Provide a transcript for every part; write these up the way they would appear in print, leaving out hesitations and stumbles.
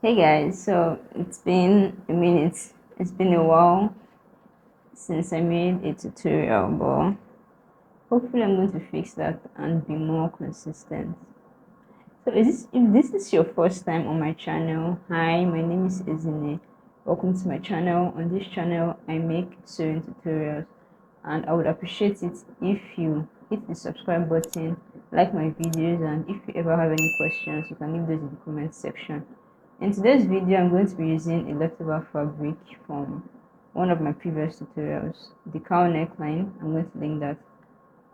Hey guys, so it's been a minute. It's been a while since I made a tutorial, but hopefully I'm going to fix that and be more consistent. So if this is your first time on my channel, hi, my name is Ezine. Welcome to my channel. On this channel, I make sewing tutorials, and I would appreciate it if you hit the subscribe button, like my videos, and if you ever have any questions, you can leave those in the comment section. In today's video, I'm going to be using a leftover fabric from one of my previous tutorials, the cow neckline. I'm going to link that.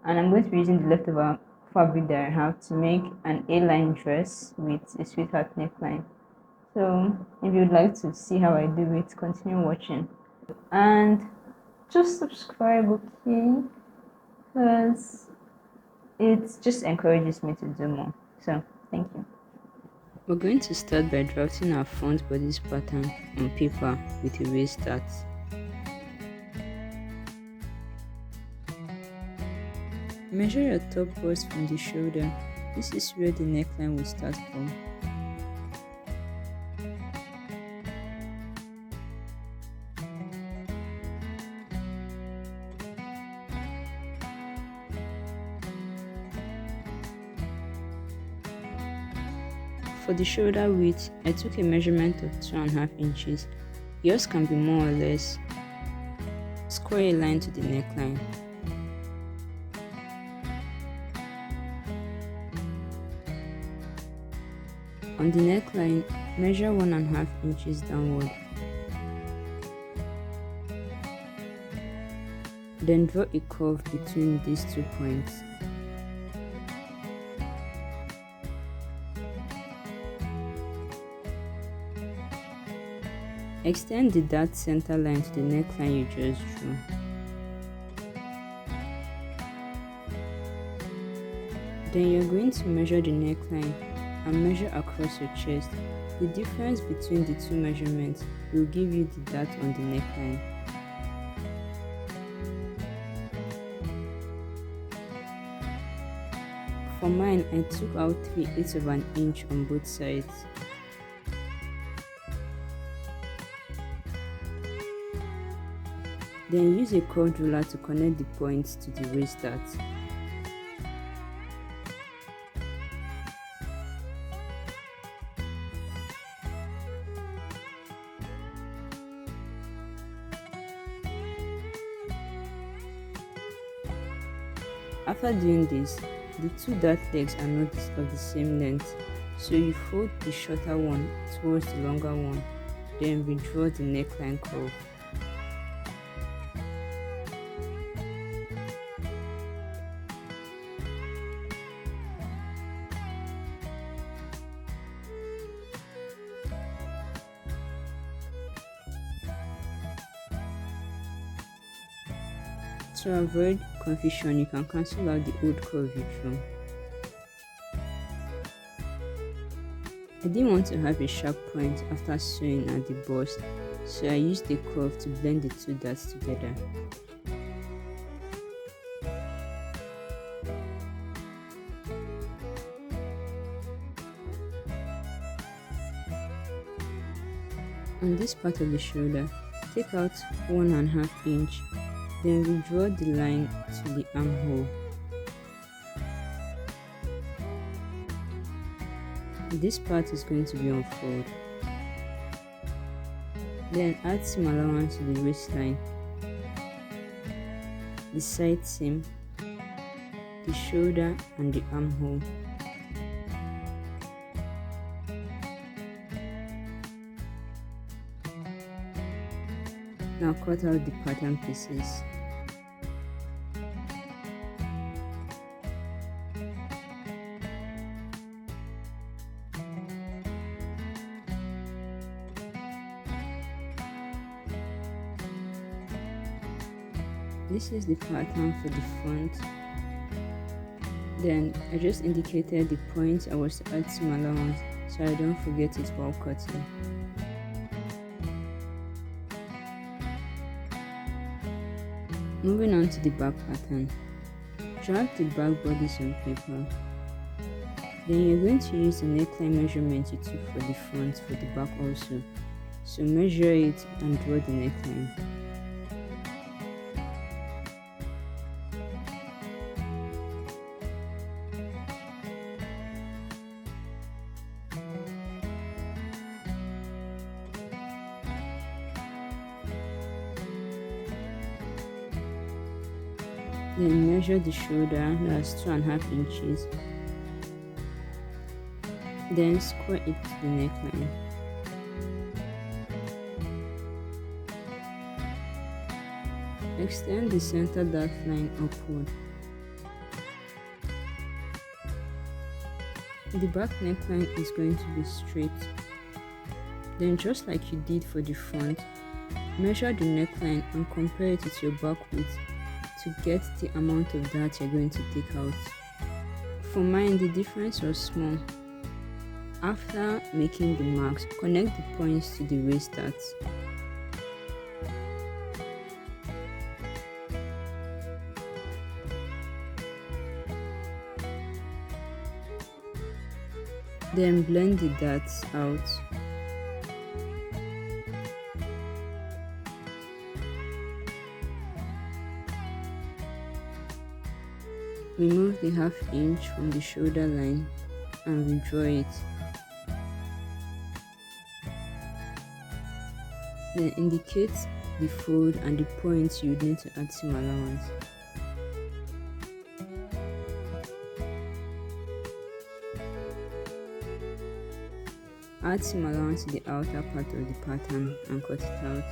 And I'm going to be using the leftover fabric that I have to make an A-line dress with a sweetheart neckline. So if you'd like to see how I do it, continue watching. And just subscribe, okay? Because it just encourages me to do more. So thank you. We're going to start by drafting our front bodice pattern on paper with a raised start. Measure your top bust from the shoulder. This is where the neckline will start from. For the shoulder width, I took a measurement of 2.5 inches. Yours can be more or less. Score a line to the neckline. On the neckline, measure 1.5 inches downward. Then draw a curve between these 2 points. Extend the dart center line to the neckline you just drew. Then you're going to measure the neckline and measure across your chest. The difference between the two measurements will give you the dart on the neckline. For mine, I took out 3/8 of an inch on both sides. Then use a curved ruler to connect the points to the raised dart. After doing this, the two dart legs are not of the same length, so you fold the shorter one towards the longer one, then redraw the neckline curve. To avoid confusion, you can cancel out the old curve you drew. I didn't want to have a sharp point after sewing at the bust, so I used the curve to blend the two darts together. On this part of the shoulder, take out 1.5 inch. Then redraw the line to the armhole. This part is going to be unfold. Then add seam allowance to the waistline, the side seam, the shoulder and the armhole. Now cut out the pattern pieces. This is the pattern for the front. Then I just indicated the point I was to add seam allowance so I don't forget it while cutting. Moving on to the back pattern. Draft the back bodice on paper. Then you're going to use the neckline measurement you took for the front for the back also. So measure it and draw the neckline. Then measure the shoulder, that's 2.5 inches. Then square it to the neckline. Extend the center dart line upward. The back neckline is going to be straight. Then just like you did for the front, measure the neckline and compare it with your back width to get the amount of dart you're going to take out. For mine, the difference was small. After making the marks, connect the points to the waist darts. Then blend the darts out. Remove the 1/2 inch from the shoulder line and redraw it. Then indicate the fold and the points you need to add seam allowance. Add seam allowance to the outer part of the pattern and cut it out.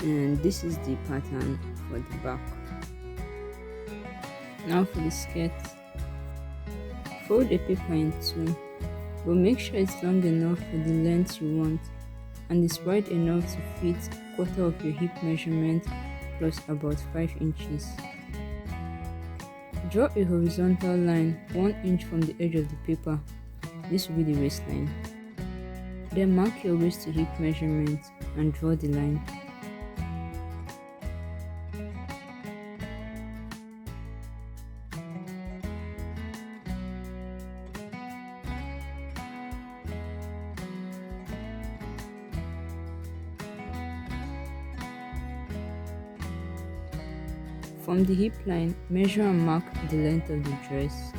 And this is the pattern for the back. Now for the skirt. Fold the paper in two, but make sure it's long enough for the length you want and it's wide enough to fit 1/4 of your hip measurement plus about 5 inches. Draw a horizontal line 1 inch from the edge of the paper. This will be the waistline. Then mark your waist to hip measurement and draw the line. From the hip line, measure and mark the length of the dress.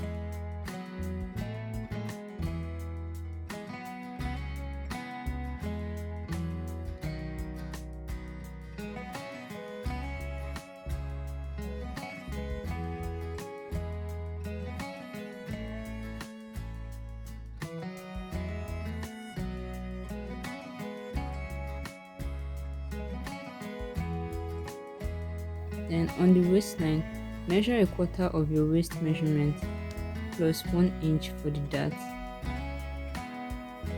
Then on the waistline, measure 1/4 of your waist measurement plus 1 inch for the dart.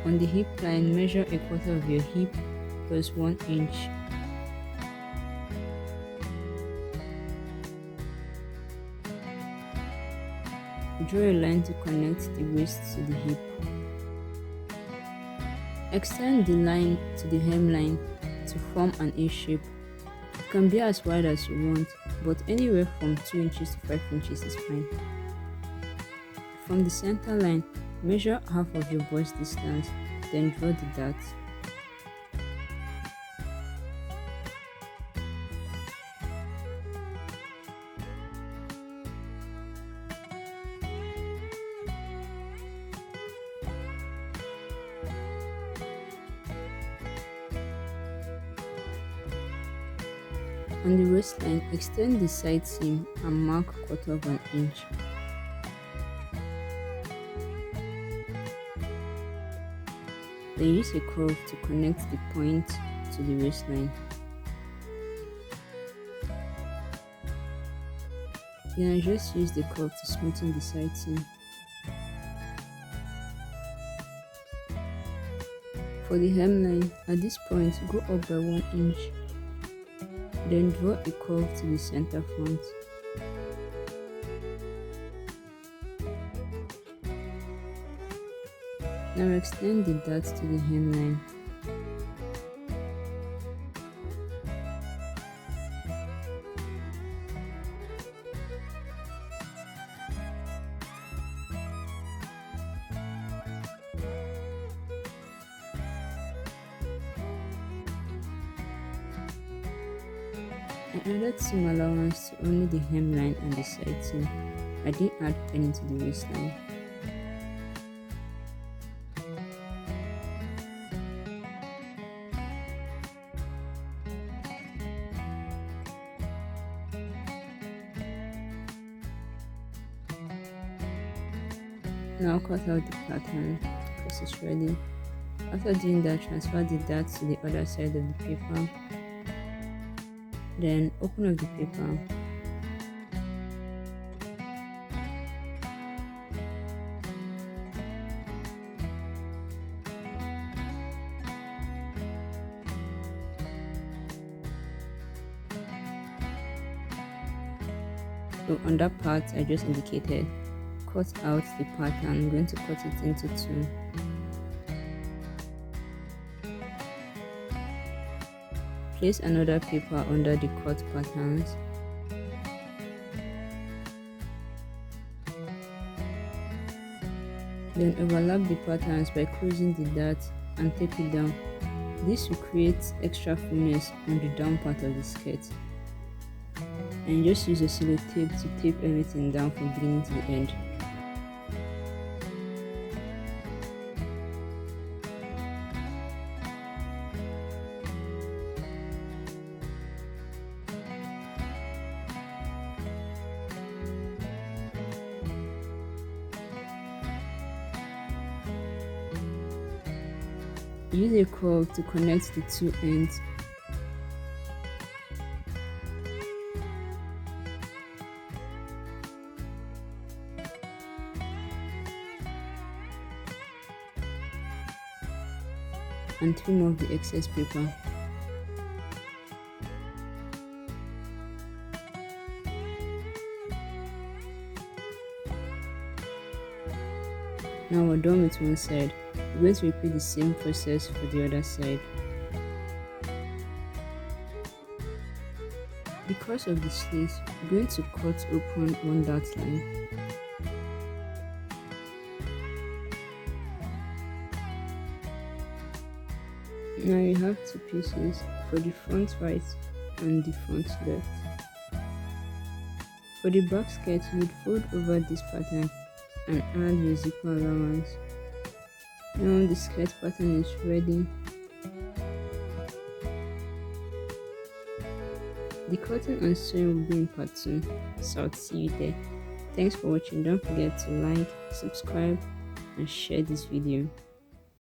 On the hip line, measure 1/4 of your hip plus 1 inch. Draw a line to connect the waist to the hip. Extend the line to the hemline to form an A shape. It can be as wide as you want, but anywhere from 2 inches to 5 inches is fine. From the center line, measure half of your bust distance, then draw the dart. On the waistline, extend the side seam and mark 1/4 of an inch. Then use a curve to connect the point to the waistline. You can just use the curve to smoothen the side seam. For the hemline, at this point, go up by 1 inch. Then draw a curve to the center front. Now extend the dart to the hemline. I added some allowance to only the hemline and the side seam. I didn't add any to the waistline. Now cut out the pattern because it's ready. After doing that, transfer the dart to the other side of the paper. Then open up the paper. So on that part I just indicated, cut out the pattern. I'm going to cut it into two. Place another paper under the cut patterns. Then overlap the patterns by closing the dart and tape it down. This will create extra fullness on the down part of the skirt. And just use a sellotape to tape everything down from beginning to the end. Use a curve to connect the two ends. And trim off the excess paper. Now we're done with one side. We're going to repeat the same process for the other side. Because of the slit, we're going to cut open one dart line. Now you have two pieces for the front right and the front left. For the back skirt, you would fold over this pattern and add your zipper allowance. Now the skirt pattern is ready. The cutting and sewing will be in part 2, so I'll see you there. Thanks for watching. Don't forget to like, subscribe and share this video.